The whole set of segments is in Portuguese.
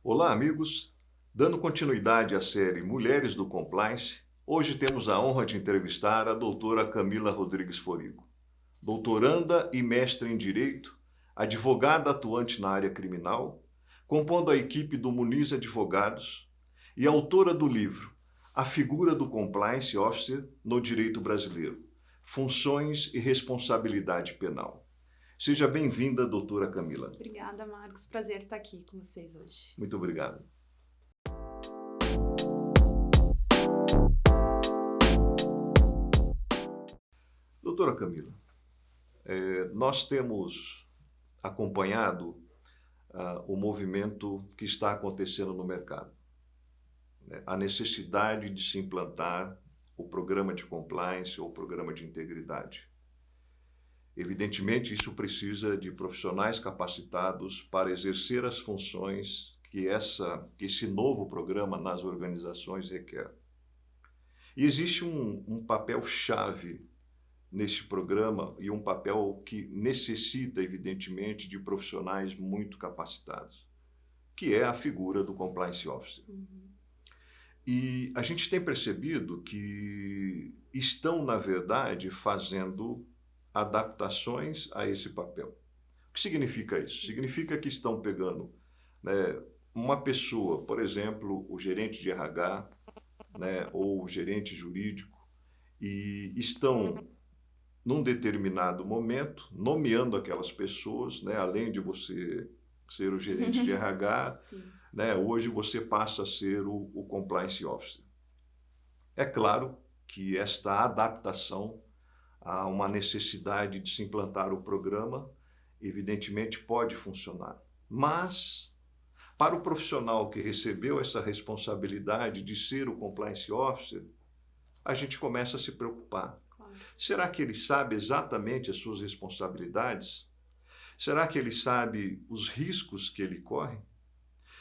Olá, amigos. Dando continuidade à série Mulheres do Compliance, hoje temos a honra de entrevistar a doutora Camila Rodrigues Forigo. Doutoranda e mestre em Direito, advogada atuante na área criminal, compondo a equipe do Muniz Advogados e autora do livro A Figura do Compliance Officer no Direito Brasileiro, Funções e Responsabilidade Penal. Seja bem-vinda, doutora Camila. Obrigada, Marcos. Prazer estar aqui com vocês hoje. Muito obrigado. Doutora Camila, nós temos acompanhado o movimento que está acontecendo no mercado, né? A necessidade de se implantar o programa de compliance ou o programa de integridade. Evidentemente, isso precisa de profissionais capacitados para exercer as funções que esse novo programa nas organizações requer. E existe um papel-chave neste programa e um papel que necessita, evidentemente, de profissionais muito capacitados, que é a figura do Compliance Officer. E a gente tem percebido que estão, na verdade, fazendo adaptações a esse papel. O que significa isso? Significa que estão pegando, né, uma pessoa, por exemplo, o gerente de RH, né, ou o gerente jurídico, e estão, num determinado momento, nomeando aquelas pessoas, né, além de você ser o gerente de RH, né, hoje você passa a ser o Compliance Officer. É claro que esta adaptação a uma necessidade de se implantar o programa, evidentemente pode funcionar. Mas, para o profissional que recebeu essa responsabilidade de ser o Compliance Officer, a gente começa a se preocupar. Claro. Será que ele sabe exatamente as suas responsabilidades? Será que ele sabe os riscos que ele corre?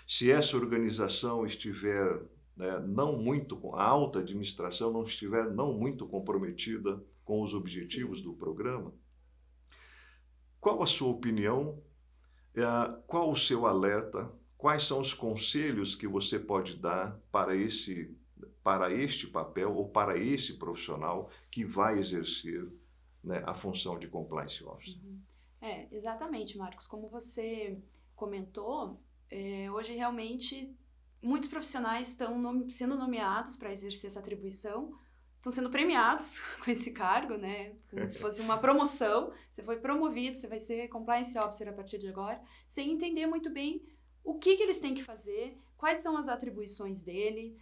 Se essa organização estiver, né, não muito, a alta administração não estiver não muito comprometida com os objetivos do programa, qual a sua opinião? Qual o seu alerta? Quais são os conselhos que você pode dar para este papel ou para esse profissional que vai exercer, né, a função de Compliance Officer? Exatamente, Marcos. Como você comentou, hoje realmente muitos profissionais estão sendo nomeados para exercer essa atribuição, estão sendo premiados com esse cargo, né? Como se fosse uma promoção. Você foi promovido, você vai ser Compliance Officer a partir de agora, sem entender muito bem o que eles têm que fazer, quais são as atribuições dele,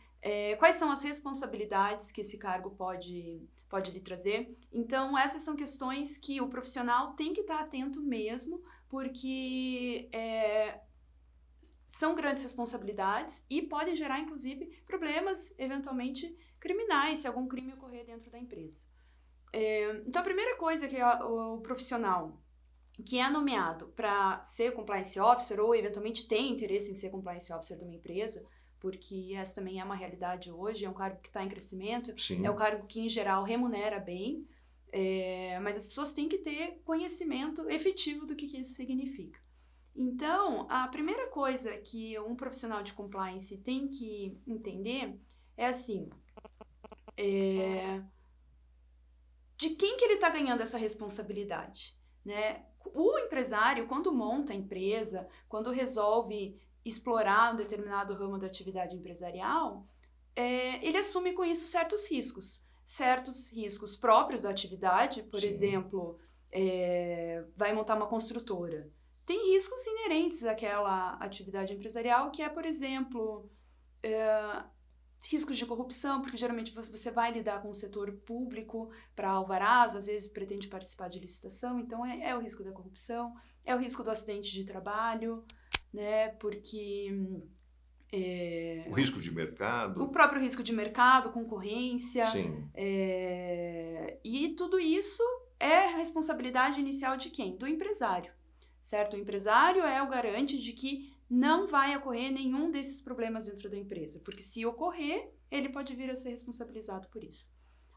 quais são as responsabilidades que esse cargo pode lhe trazer. Então, essas são questões que o profissional tem que estar atento mesmo, porque são grandes responsabilidades e podem gerar, inclusive, problemas, eventualmente, criminais, se algum crime ocorrer dentro da empresa. Então, a primeira coisa que o profissional que é nomeado para ser Compliance Officer ou, eventualmente, tem interesse em ser Compliance Officer de uma empresa, porque essa também é uma realidade hoje, é um cargo que está em crescimento, Sim. é um cargo que, em geral, remunera bem, mas as pessoas têm que ter conhecimento efetivo do que isso significa. Então, a primeira coisa que um profissional de compliance tem que entender é assim, de quem que ele está ganhando essa responsabilidade, né? O empresário, quando monta a empresa, quando resolve explorar um determinado ramo da atividade empresarial, ele assume com isso certos riscos próprios da atividade. Por exemplo, vai montar uma construtora. Tem riscos inerentes àquela atividade empresarial, que é, por exemplo, riscos de corrupção, porque geralmente você vai lidar com o setor público para alvarás, às vezes pretende participar de licitação, então é o risco da corrupção, é o risco do acidente de trabalho, né, porque... O risco de mercado. O próprio risco de mercado, concorrência. Sim. E tudo isso é responsabilidade inicial de quem? Do empresário, certo? O empresário é o garante de que não vai ocorrer nenhum desses problemas dentro da empresa, porque se ocorrer, ele pode vir a ser responsabilizado por isso.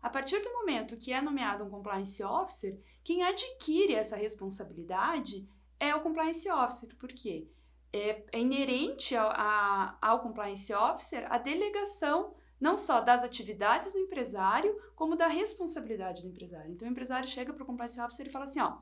A partir do momento que é nomeado um Compliance Officer, quem adquire essa responsabilidade é o Compliance Officer. Por quê? é inerente ao Compliance Officer a delegação não só das atividades do empresário, como da responsabilidade do empresário. Então, o empresário chega para o Compliance Officer e fala assim, ó,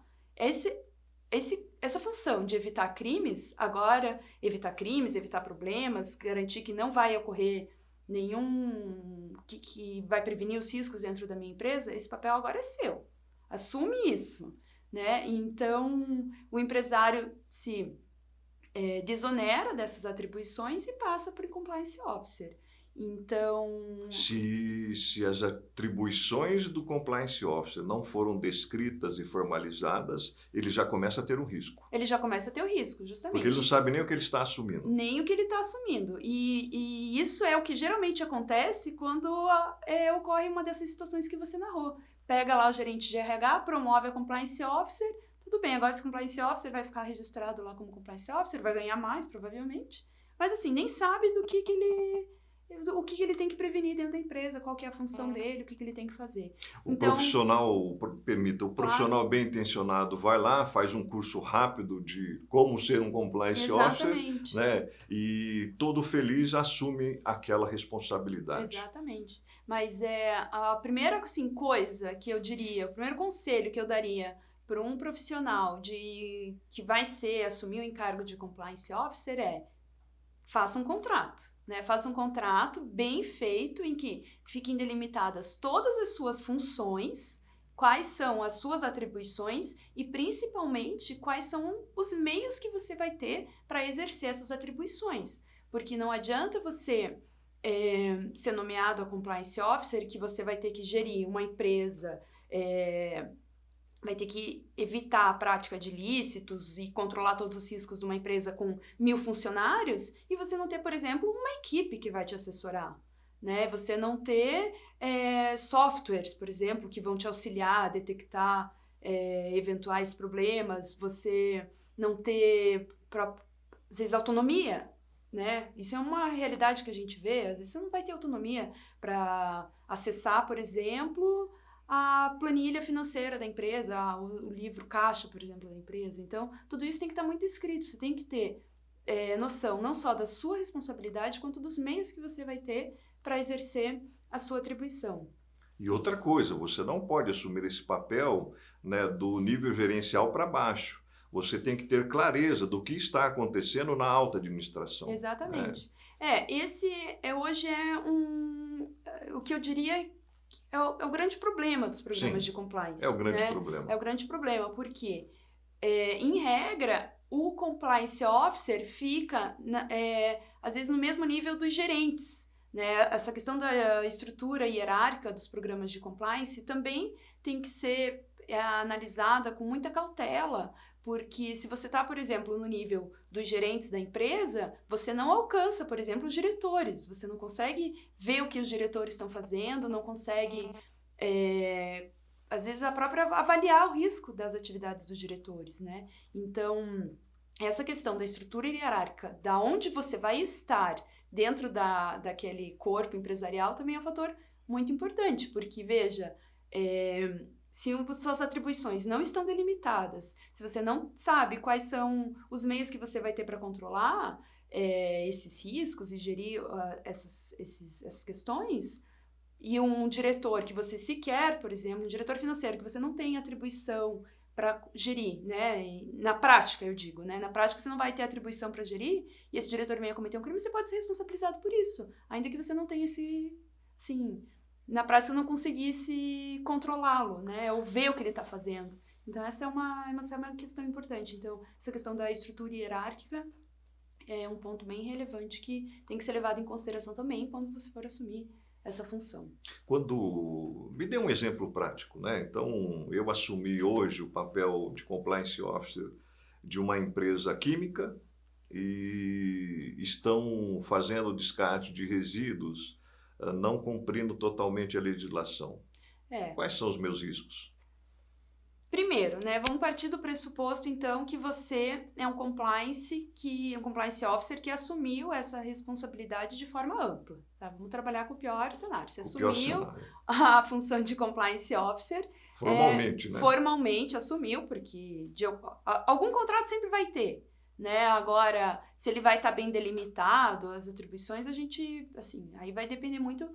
essa função de evitar crimes, agora, evitar problemas, garantir que não vai ocorrer nenhum... que vai prevenir os riscos dentro da minha empresa, esse papel agora é seu. Assume isso, né? Então, o empresário se desonera dessas atribuições e passa para o Compliance Officer. Então... Se as atribuições do Compliance Officer não foram descritas e formalizadas, ele já começa a ter um risco. Ele já começa a ter o risco, justamente. Porque ele não sabe nem o que ele está assumindo. Nem o que ele está assumindo. E isso é o que geralmente acontece quando ocorre uma dessas situações que você narrou. Pega lá o gerente de RH, promove a Compliance Officer, tudo bem, agora esse Compliance Officer vai ficar registrado lá como Compliance Officer, vai ganhar mais, provavelmente. Mas assim, nem sabe o que ele tem que prevenir dentro da empresa, qual que é a função dele, o que ele tem que fazer. O profissional bem intencionado vai lá, faz um curso rápido de como ser um Compliance Officer, né? E todo feliz assume aquela responsabilidade. Exatamente. Mas a primeira coisa que eu diria, o primeiro conselho que eu daria para um profissional que vai assumir o encargo de Compliance Officer faça um contrato, né? Faça um contrato bem feito em que fiquem delimitadas todas as suas funções, quais são as suas atribuições e, principalmente, quais são os meios que você vai ter para exercer essas atribuições. Porque não adianta você ser nomeado a Compliance Officer que você vai ter que gerir uma empresa, vai ter que evitar a prática de ilícitos e controlar todos os riscos de uma empresa com 1000 funcionários e você não ter, por exemplo, uma equipe que vai te assessorar, né? Você não ter softwares, por exemplo, que vão te auxiliar a detectar eventuais problemas, você não ter, às vezes, autonomia, né? Isso é uma realidade que a gente vê, às vezes você não vai ter autonomia para acessar, por exemplo, a planilha financeira da empresa, o livro caixa, por exemplo, da empresa. Então, tudo isso tem que estar muito escrito. Você tem que ter noção não só da sua responsabilidade, quanto dos meios que você vai ter para exercer a sua atribuição. E outra coisa, você não pode assumir esse papel, né, do nível gerencial para baixo. Você tem que ter clareza do que está acontecendo na alta administração. Exatamente. Esse hoje o que eu diria é o grande problema dos programas de compliance. É o grande problema. É o grande problema, porque, em regra, o Compliance Officer fica, às vezes, no mesmo nível dos gerentes, né? Essa questão da estrutura hierárquica dos programas de compliance também tem que ser analisada com muita cautela, porque se você está, por exemplo, no nível dos gerentes da empresa, você não alcança, por exemplo, os diretores. Você não consegue ver o que os diretores estão fazendo, não consegue, às vezes, avaliar o risco das atividades dos diretores, né? Então, essa questão da estrutura hierárquica, da onde você vai estar dentro daquele corpo empresarial, também é um fator muito importante, porque, veja, se suas atribuições não estão delimitadas, se você não sabe quais são os meios que você vai ter para controlar esses riscos e gerir essas questões, e um diretor que você sequer, por exemplo, um diretor financeiro que você não tem atribuição para gerir, né? Na prática, eu digo, né? Na prática você não vai ter atribuição para gerir, e esse diretor venha cometer um crime, você pode ser responsabilizado por isso, ainda que você não tenha na prática, não conseguisse controlá-lo, né? Ou ver o que ele está fazendo. Então, essa é uma questão importante. Então, essa questão da estrutura hierárquica é um ponto bem relevante que tem que ser levado em consideração também quando você for assumir essa função. Me dê um exemplo prático, né? Então, eu assumi hoje o papel de Compliance Officer de uma empresa química e estão fazendo descarte de resíduos não cumprindo totalmente a legislação. Quais são os meus riscos? Primeiro, né, vamos partir do pressuposto, então, que você é um compliance officer que assumiu essa responsabilidade de forma ampla. Tá? Vamos trabalhar com o pior cenário. Você assumiu a função de compliance officer. Formalmente, né? Formalmente assumiu, porque algum contrato sempre vai ter, né? Agora, se ele vai estar bem delimitado, as atribuições, a gente, assim, aí vai depender muito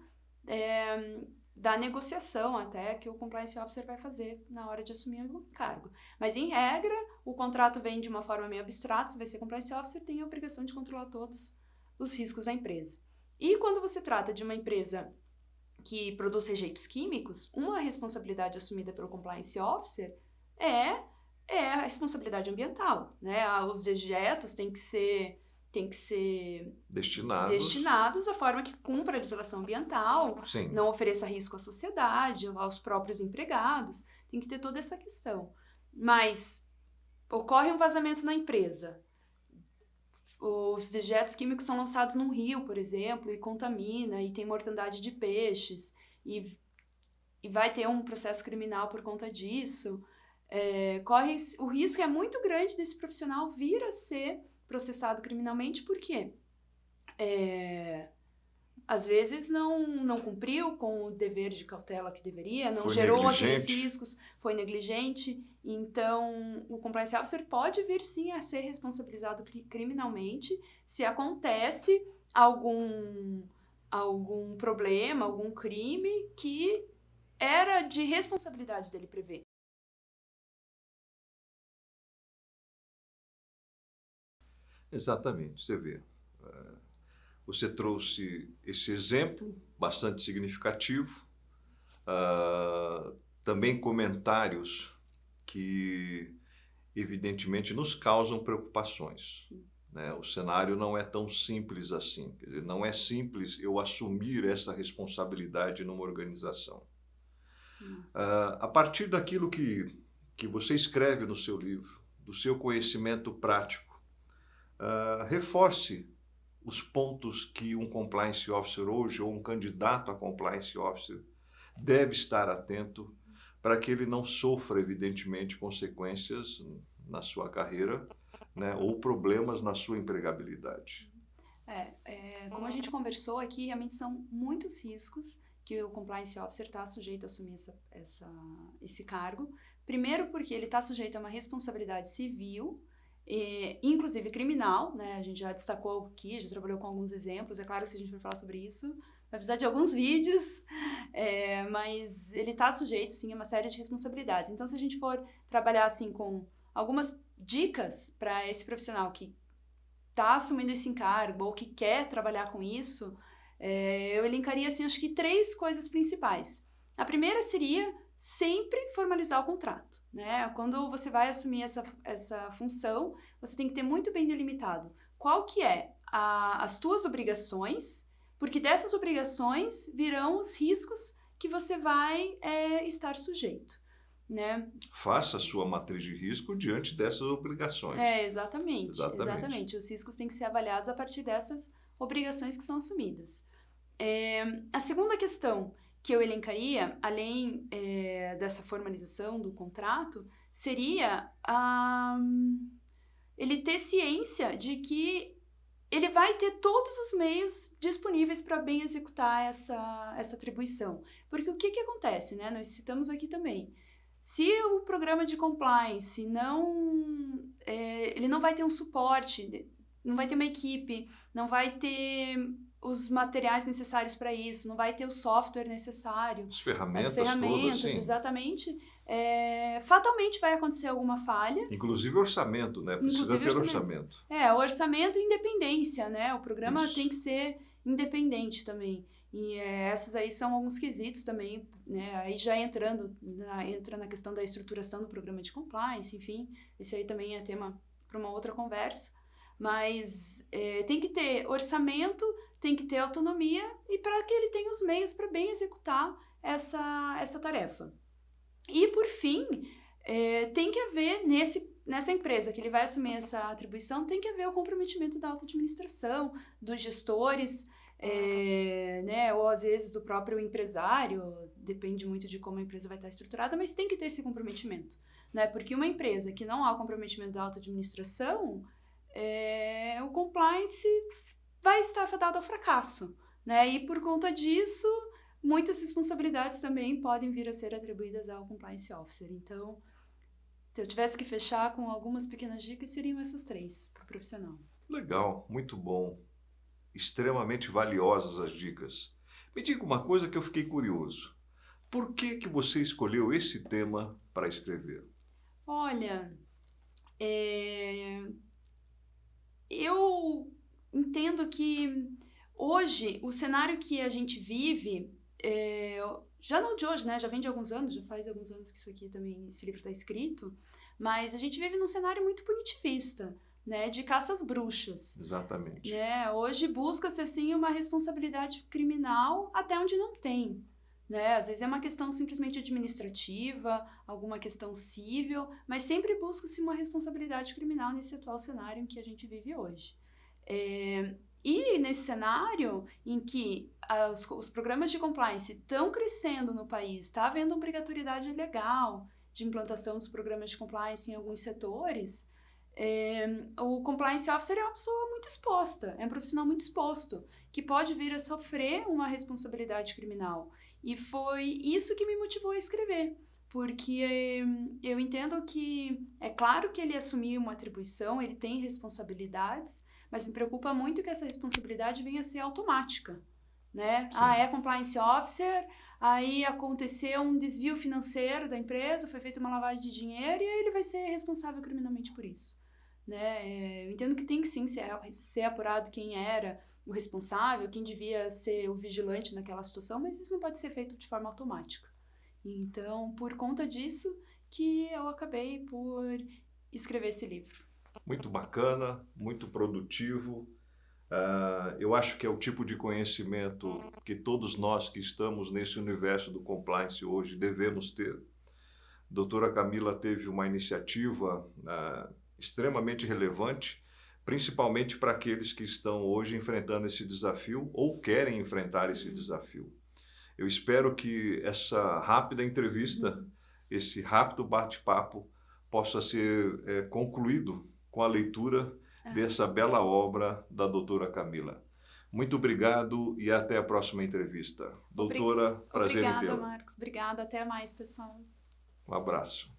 da negociação até que o Compliance Officer vai fazer na hora de assumir o cargo. Mas, em regra, o contrato vem de uma forma meio abstrata, se vai ser Compliance Officer, tem a obrigação de controlar todos os riscos da empresa. E quando você trata de uma empresa que produz rejeitos químicos, uma responsabilidade assumida pelo Compliance Officer é a responsabilidade ambiental, né? Os dejetos têm que ser destinados da forma que cumpra a legislação ambiental, Sim. não ofereça risco à sociedade, aos próprios empregados, tem que ter toda essa questão. Mas ocorre um vazamento na empresa, os dejetos químicos são lançados num rio, por exemplo, e contamina, e tem mortandade de peixes, e vai ter um processo criminal por conta disso. O risco é muito grande desse profissional vir a ser processado criminalmente, porque às vezes não cumpriu com o dever de cautela que deveria, não gerou aqueles riscos, foi negligente. Então, o Compliance Officer pode vir sim a ser responsabilizado criminalmente se acontece algum problema, algum crime que era de responsabilidade dele prever. Exatamente, você vê. Você trouxe esse exemplo bastante significativo, também comentários que, evidentemente, nos causam preocupações. Né? O cenário não é tão simples assim. Quer dizer, não é simples eu assumir essa responsabilidade numa organização. A partir daquilo que você escreve no seu livro, do seu conhecimento prático, reforce os pontos que um Compliance Officer hoje, ou um candidato a Compliance Officer, deve estar atento para que ele não sofra, evidentemente, consequências na sua carreira, né, ou problemas na sua empregabilidade. Como a gente conversou aqui, realmente são muitos riscos que o Compliance Officer está sujeito a assumir esse cargo. Primeiro porque ele está sujeito a uma responsabilidade civil, inclusive criminal, né? A gente já destacou aqui, já trabalhou com alguns exemplos. É claro que se a gente for falar sobre isso, vai precisar de alguns vídeos, mas ele está sujeito, sim, a uma série de responsabilidades. Então, se a gente for trabalhar, assim, com algumas dicas para esse profissional que está assumindo esse encargo ou que quer trabalhar com isso, eu elencaria, assim, acho que 3 coisas principais. A primeira seria sempre formalizar o contrato, né? Quando você vai assumir essa função, você tem que ter muito bem delimitado qual que é as tuas obrigações, porque dessas obrigações virão os riscos que você vai estar sujeito, né? Faça a sua matriz de risco diante dessas obrigações. Exatamente. Os riscos têm que ser avaliados a partir dessas obrigações que são assumidas. A segunda questão que eu elencaria, além dessa formalização do contrato, seria ele ter ciência de que ele vai ter todos os meios disponíveis para bem executar essa atribuição. Porque o que acontece, né? Nós citamos aqui também. Se o programa de compliance ele não vai ter um suporte, não vai ter uma equipe, não vai ter os materiais necessários para isso, não vai ter o software necessário. As ferramentas todas, sim. Exatamente. Fatalmente vai acontecer alguma falha. Inclusive orçamento, né? Precisa ter orçamento. Orçamento e independência, né? O programa tem que ser independente também. E essas aí são alguns quesitos também, né? Aí já entra na questão da estruturação do programa de compliance, enfim. Esse aí também é tema para uma outra conversa. Mas tem que ter orçamento, tem que ter autonomia e para que ele tenha os meios para bem executar essa tarefa. E, por fim, tem que haver, nessa empresa que ele vai assumir essa atribuição, tem que haver o comprometimento da alta administração, dos gestores, né, ou às vezes do próprio empresário, depende muito de como a empresa vai estar estruturada, mas tem que ter esse comprometimento, né? Porque uma empresa que não há o comprometimento da alta administração, o compliance vai estar fadado ao fracasso, né? E por conta disso, muitas responsabilidades também podem vir a ser atribuídas ao Compliance Officer. Então, Se eu tivesse que fechar com algumas pequenas dicas, seriam essas 3 para o profissional. Legal, muito bom. Extremamente valiosas as dicas. Me diga uma coisa que eu fiquei curioso. Por que você escolheu esse tema para escrever? Olha, eu entendo que hoje o cenário que a gente vive, já não de hoje, né? Já vem de alguns anos, já faz alguns anos que isso aqui também, esse livro está escrito, mas a gente vive num cenário muito punitivista, né? De caça às bruxas. Exatamente. Né? Hoje busca-se assim uma responsabilidade criminal até onde não tem. Né? Às vezes é uma questão simplesmente administrativa, alguma questão civil, mas sempre busca-se uma responsabilidade criminal nesse atual cenário em que a gente vive hoje. E nesse cenário em que os programas de compliance estão crescendo no país, está havendo obrigatoriedade legal de implantação dos programas de compliance em alguns setores, o compliance officer é uma pessoa muito exposta, é um profissional muito exposto, que pode vir a sofrer uma responsabilidade criminal. E foi isso que me motivou a escrever, porque eu entendo que é claro que ele assumiu uma atribuição, ele tem responsabilidades, mas me preocupa muito que essa responsabilidade venha a ser automática, né? Sim. É compliance officer, aí aconteceu um desvio financeiro da empresa, foi feita uma lavagem de dinheiro e aí ele vai ser responsável criminalmente por isso. Né? Eu entendo que tem que sim ser apurado quem era o responsável, quem devia ser o vigilante naquela situação, mas isso não pode ser feito de forma automática. Então, por conta disso, que eu acabei por escrever esse livro. Muito bacana, muito produtivo. Eu acho que é o tipo de conhecimento que todos nós que estamos nesse universo do compliance hoje devemos ter. A doutora Camila teve uma iniciativa extremamente relevante, principalmente para aqueles que estão hoje enfrentando esse desafio ou querem enfrentar esse desafio. Eu espero que essa rápida entrevista, esse rápido bate-papo, possa ser concluído com a leitura dessa bela obra da doutora Camila. Muito obrigado e até a próxima entrevista. Doutora, prazer em tê-la. Obrigada, Marcos. Obrigada. Até mais, pessoal. Um abraço.